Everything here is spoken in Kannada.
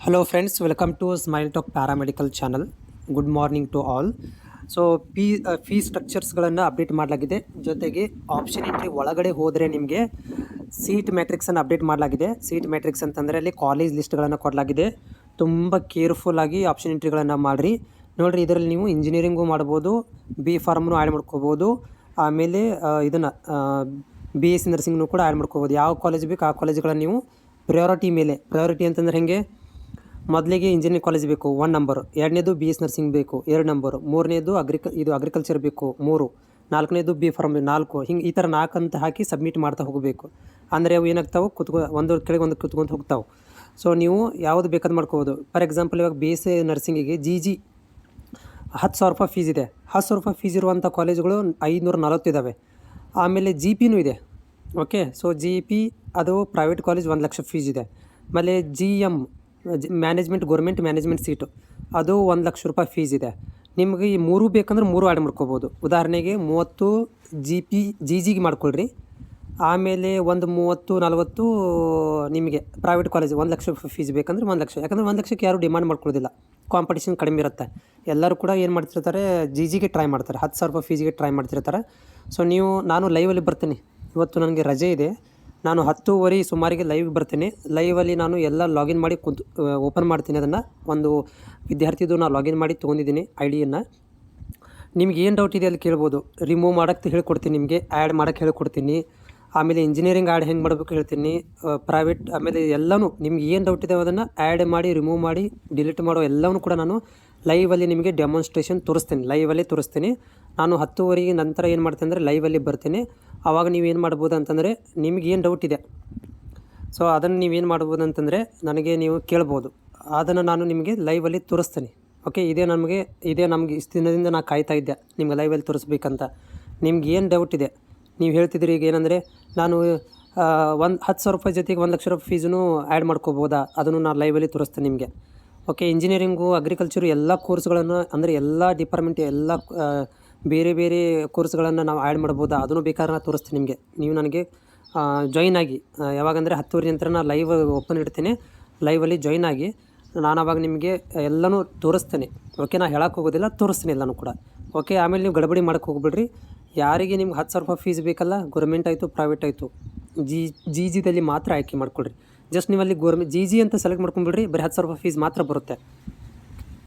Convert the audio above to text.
Hello friends, welcome to Smile Talk Paramedical channel. Good morning to all. So fee ಸ್ಟ್ರಕ್ಚರ್ಸ್ಗಳನ್ನು ಅಪ್ಡೇಟ್ ಮಾಡಲಾಗಿದೆ. ಜೊತೆಗೆ ಆಪ್ಷನ್ ಎಂಟ್ರಿ ಒಳಗಡೆ ಹೋದರೆ ನಿಮಗೆ ಸೀಟ್ ಮ್ಯಾಟ್ರಿಕ್ಸನ್ನು ಅಪ್ಡೇಟ್ ಮಾಡಲಾಗಿದೆ. ಸೀಟ್ ಮ್ಯಾಟ್ರಿಕ್ಸ್ ಅಂತಂದರೆ ಅಲ್ಲಿ ಕಾಲೇಜ್ ಲಿಸ್ಟ್ಗಳನ್ನು ಕೊಡಲಾಗಿದೆ. ತುಂಬ ಕೇರ್ಫುಲ್ಲಾಗಿ ಆಪ್ಷನ್ ಎಂಟ್ರಿಗಳನ್ನು ಮಾಡಿರಿ. ನೋಡಿರಿ, ಇದರಲ್ಲಿ ನೀವು ಇಂಜಿನಿಯರಿಂಗು ಮಾಡ್ಬೋದು, ಬಿ ಫಾರ್ಮ್ನು ಆ್ಯಡ್ ಮಾಡ್ಕೋಬೋದು, ಆಮೇಲೆ ಇದನ್ನು BSc ನರ್ಸಿಂಗ್ನು ಕೂಡ ಆ್ಯಡ್ ಮಾಡ್ಕೋಬೋದು. ಯಾವ ಕಾಲೇಜ್ ಬೇಕು ಆ ಕಾಲೇಜ್ಗಳನ್ನು ನೀವು ಪ್ರಯಾರಿಟಿ ಅಂತಂದ್ರೆ ಹೇಗೆ, ಮೊದಲಿಗೆ ಇಂಜಿನಿಯರಿಂಗ್ ಕಾಲೇಜ್ ಬೇಕು 1 ನಂಬರು, ಎರಡನೇದು BS ನರ್ಸಿಂಗ್ ಬೇಕು 2 ನಂಬರು, ಮೂರನೇದು ಅಗ್ರಿಕಲ್ಚರ್ ಬೇಕು 3, ನಾಲ್ಕನೇದು ಬಿ ಫಾರ್ಮ್ 4, ಹಿಂಗೆ ಈ ಥರ 4 ಅಂತ ಹಾಕಿ ಸಬ್ಮಿಟ್ ಮಾಡ್ತಾ ಹೋಗಬೇಕು. ಅಂದರೆ ಅವು ಏನಾಗ್ತಾವೆ, ಒಂದು ಕೆಳಗೆ ಒಂದು ಕುತ್ಕೊಂತ ಹೋಗ್ತಾವೆ. ಸೊ ನೀವು ಯಾವುದು ಬೇಕಾದ್ ಮಾಡ್ಕೋಬೋದು. ಫಾರ್ ಎಕ್ಸಾಂಪಲ್ ಇವಾಗ BSc ನರ್ಸಿಂಗಿಗೆ GG 10,000 ರೂಪಾಯಿ ಫೀಸ್ ಇದೆ. 10,000 ರೂಪಾಯಿ ಫೀಸ್ ಇರುವಂಥ ಕಾಲೇಜುಗಳು 540 ಇದ್ದಾವೆ. ಆಮೇಲೆ GPನೂ ಇದೆ. ಓಕೆ, ಸೊ GP ಅದು ಪ್ರೈವೇಟ್ ಕಾಲೇಜ್ 1 ಲಕ್ಷ ಫೀಸ್ ಇದೆ. ಆಮೇಲೆ GM ಗೌರ್ಮೆಂಟ್ ಮ್ಯಾನೇಜ್ಮೆಂಟ್ ಸೀಟು ಅದು 1 ಲಕ್ಷ ರೂಪಾಯಿ ಫೀಸ್ ಇದೆ. ನಿಮಗೆ ಈ 3 ಬೇಕಂದ್ರೆ 3 ಆ್ಯಡ್ ಮಾಡ್ಕೋಬೋದು. ಉದಾಹರಣೆಗೆ 30 GGಗೆ ಮಾಡ್ಕೊಳ್ರಿ. ಆಮೇಲೆ ಒಂದು 30-40 ನಿಮಗೆ ಪ್ರೈವೇಟ್ ಕಾಲೇಜ್ 1 ಲಕ್ಷ ಫೀಸ್ ಬೇಕಂದ್ರೆ 1 ಲಕ್ಷ. ಯಾಕಂದರೆ 1 ಲಕ್ಷಕ್ಕೆ ಯಾರು ಡಿಮಾಂಡ್ ಮಾಡ್ಕೊಳ್ಳೋದಿಲ್ಲ, ಕಾಂಪಿಟೇಷನ್ ಕಡಿಮೆ ಇರುತ್ತೆ. ಎಲ್ಲರೂ ಕೂಡ ಏನು ಮಾಡ್ತಿರ್ತಾರೆ, GGಗೆ ಟ್ರೈ ಮಾಡ್ತಾರೆ, 10,000 ರೂಪಾಯಿ ಫೀಸ್ಗೆ ಟ್ರೈ ಮಾಡ್ತಿರ್ತಾರೆ. ಸೊ ನಾನು ಲೈವಲ್ಲಿ ಬರ್ತೀನಿ. ಇವತ್ತು ನನಗೆ ರಜೆ ಇದೆ. ನಾನು 10:30 ಸುಮಾರಿಗೆ ಲೈವ್ಗೆ ಬರ್ತೀನಿ. ಲೈವಲ್ಲಿ ನಾನು ಎಲ್ಲ ಲಾಗಿನ್ ಮಾಡಿ ಓಪನ್ ಮಾಡ್ತೀನಿ. ಅದನ್ನು ಒಂದು ವಿದ್ಯಾರ್ಥಿದು ನಾನು ಲಾಗಿನ್ ಮಾಡಿ ತೊಗೊಂಡಿದ್ದೀನಿ ID-ಯನ್ನು. ನಿಮ್ಗೆ ಏನು ಡೌಟ್ ಇದೆ ಅಲ್ಲಿ ಕೇಳ್ಬೋದು. ರಿಮೂವ್ ಮಾಡೋಕ್ಕೆ ಹೇಳ್ಕೊಡ್ತೀನಿ, ನಿಮಗೆ ಆ್ಯಡ್ ಮಾಡೋಕ್ಕೆ ಹೇಳ್ಕೊಡ್ತೀನಿ. ಆಮೇಲೆ ಇಂಜಿನಿಯರಿಂಗ್ ಆ್ಯಡ್ ಹೆಂಗೆ ಮಾಡಬೇಕು ಹೇಳ್ತೀನಿ, ಪ್ರೈವೇಟ್, ಆಮೇಲೆ ಎಲ್ಲನೂ ನಿಮ್ಗೆ ಏನು ಡೌಟ್ ಇದೆ ಅದನ್ನು ಆ್ಯಡ್ ಮಾಡಿ, ರಿಮೂವ್ ಮಾಡಿ, ಡಿಲೀಟ್ ಮಾಡೋ ಎಲ್ಲವೂ ಕೂಡ ನಾನು ಲೈವಲ್ಲಿ ನಿಮಗೆ ಡೆಮಾನ್ಸ್ಟ್ರೇಷನ್ ಲೈವಲ್ಲೇ ತೋರಿಸ್ತೀನಿ. ನಾನು 10:30 ನಂತರ ಏನು ಮಾಡ್ತೀನಿ ಅಂದರೆ ಲೈವಲ್ಲಿ ಬರ್ತೀನಿ. ಆವಾಗ ನೀವೇನು ಮಾಡ್ಬೋದು ಅಂತಂದರೆ, ನಿಮಗೇನು ಡೌಟ್ ಇದೆ ಸೊ ಅದನ್ನು ನೀವೇನು ಮಾಡ್ಬೋದು ಅಂತಂದರೆ ನನಗೆ ನೀವು ಕೇಳ್ಬೋದು. ಅದನ್ನು ನಾನು ನಿಮಗೆ ಲೈವಲ್ಲಿ ತೋರಿಸ್ತೀನಿ. ಓಕೆ, ಇದೇ ನಮಗೆ ಇಷ್ಟು ದಿನದಿಂದ ನಾನು ಕಾಯ್ತಾ ಇದ್ದೆ ನಿಮ್ಗೆ ಲೈವಲ್ಲಿ ತೋರಿಸ್ಬೇಕಂತ. ನಿಮ್ಗೆ ಏನು ಡೌಟ್ ಇದೆ ನೀವು ಹೇಳ್ತಿದ್ದೀರಿ. ಈಗ ಏನಂದರೆ ನಾನು 10,000 ರೂಪಾಯಿ ಜೊತೆಗೆ 1 ಲಕ್ಷ ರೂಪಾಯಿ ಫೀಸನ್ನು ಆ್ಯಡ್ ಮಾಡ್ಕೋಬೋದಾ, ಅದನ್ನು ನಾನು ಲೈವಲ್ಲಿ ತೋರಿಸ್ತೀನಿ ನಿಮಗೆ. ಓಕೆ, ಇಂಜಿನಿಯರಿಂಗು, ಅಗ್ರಿಕಲ್ಚರು ಎಲ್ಲ ಕೋರ್ಸ್ಗಳನ್ನು, ಅಂದರೆ ಎಲ್ಲ ಡಿಪಾರ್ಟ್ಮೆಂಟ್, ಎಲ್ಲ ಬೇರೆ ಬೇರೆ ಕೋರ್ಸ್ಗಳನ್ನು ನಾವು ಆ್ಯಡ್ ಮಾಡ್ಬೋದಾ, ಅದನ್ನು ಬೇಕಾದ್ರೆ ನಾನು ತೋರಿಸ್ತೀನಿ ನಿಮಗೆ. ನೀವು ನನಗೆ ಜಾಯಿನ್ ಆಗಿ, ಯಾವಾಗಂದರೆ 10:30 ನಂತರ ನಾನು ಲೈವ್ ಓಪನ್ ಇಡ್ತೀನಿ. ಲೈವಲ್ಲಿ ಜಾಯಿನ್ ಆಗಿ ನಾನು ಆವಾಗ ನಿಮಗೆ ಎಲ್ಲನೂ ತೋರಿಸ್ತೀನಿ. ಓಕೆ, ನಾನು ಹೇಳಕ್ಕೆ ಹೋಗೋದಿಲ್ಲ, ತೋರಿಸ್ತೀನಿ ಎಲ್ಲನೂ ಕೂಡ. ಓಕೆ, ಆಮೇಲೆ ನೀವು ಗಡಬಡಿ ಮಾಡೋಕ್ಕೆ ಹೋಗ್ಬಿಡ್ರಿ. ಯಾರಿಗೆ ನಿಮ್ಗೆ 10,000 ರೂಪಾಯಿ ಫೀಸ್ ಬೇಕಲ್ಲ, ಗೌರ್ಮೆಂಟ್ ಆಯಿತು ಪ್ರೈವೇಟ್ ಆಯಿತು, GGದಲ್ಲಿ ಮಾತ್ರ ಆಯ್ಕೆ ಮಾಡ್ಕೊಳ್ರಿ. ಜಸ್ಟ್ ನೀವಲ್ಲಿ GG ಅಂತ ಸೆಲೆಕ್ಟ್ ಮಾಡ್ಕೊಂಡ್ಬಿಡ್ರಿ, ಬರೀ 10,000 ರೂಪಾಯಿ ಫೀಸ್ ಮಾತ್ರ ಬರುತ್ತೆ.